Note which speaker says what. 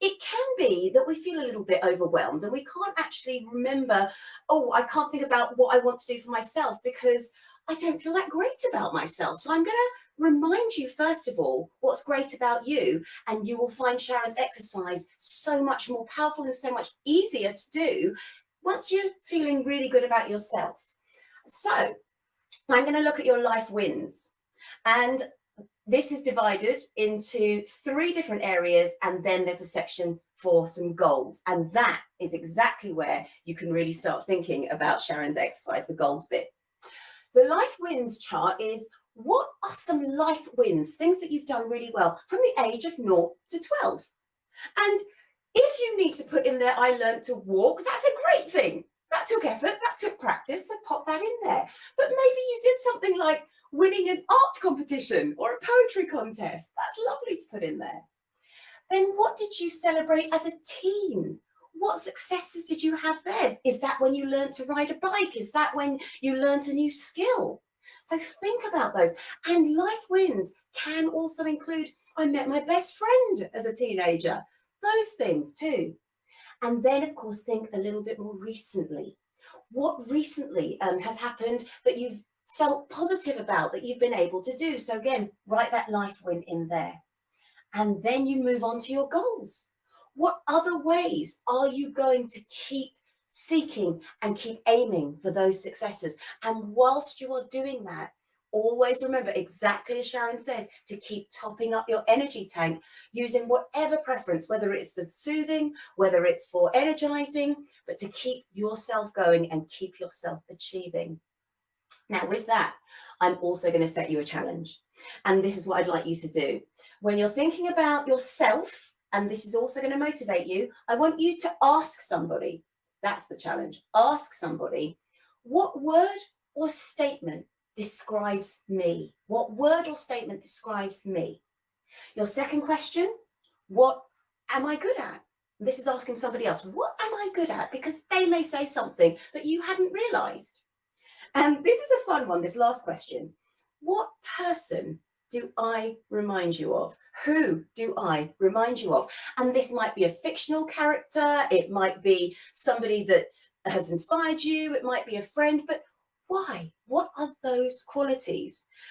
Speaker 1: it can be that we feel a little bit overwhelmed and we can't actually remember, oh, I can't think about what I want to do for myself because I don't feel that great about myself. So I'm going to remind you, first of all, what's great about you. And you will find Sharon's exercise so much more powerful and so much easier to do once you're feeling really good about yourself. So I'm going to look at your life wins. And this is divided into 3 different areas, and then there's a section for some goals. And that is exactly where you can really start thinking about Sharon's exercise, the goals bit. The life wins chart is what are some life wins, things that you've done really well from the age of 0 to 12. And if you need to put in there, I learned to walk, that's a great thing. That took effort, that took practice, so pop that in there. But maybe you did something like winning an art competition or a poetry contest. That's lovely to put in there. Then what did you celebrate as a teen? What successes did you have then? Is that when you learned to ride a bike? Is that when you learned a new skill? So think about those. And life wins can also include, I met my best friend as a teenager. Those things too. And then, of course, think a little bit more recently. What recently has happened that you've felt positive about, that you've been able to do? So again, write that life win in there. And then you move on to your goals. What other ways are you going to keep seeking and keep aiming for those successes? And whilst you are doing that, always remember, exactly as Sharon says, to keep topping up your energy tank using whatever preference, whether it's for soothing, whether it's for energizing, but to keep yourself going and keep yourself achieving. Now, with that, I'm also going to set you a challenge. And this is what I'd like you to do. When you're thinking about yourself, and this is also going to motivate you, I want you to ask somebody. That's the challenge. Ask somebody, what word or statement describes me? What word or statement describes me? Your second question, what am I good at? This is asking somebody else, what am I good at? Because they may say something that you hadn't realized. And this is a fun one, this last question. What person do I remind you of? Who do I remind you of? And this might be a fictional character, it might be somebody that has inspired you, it might be a friend, but why? What are those qualities?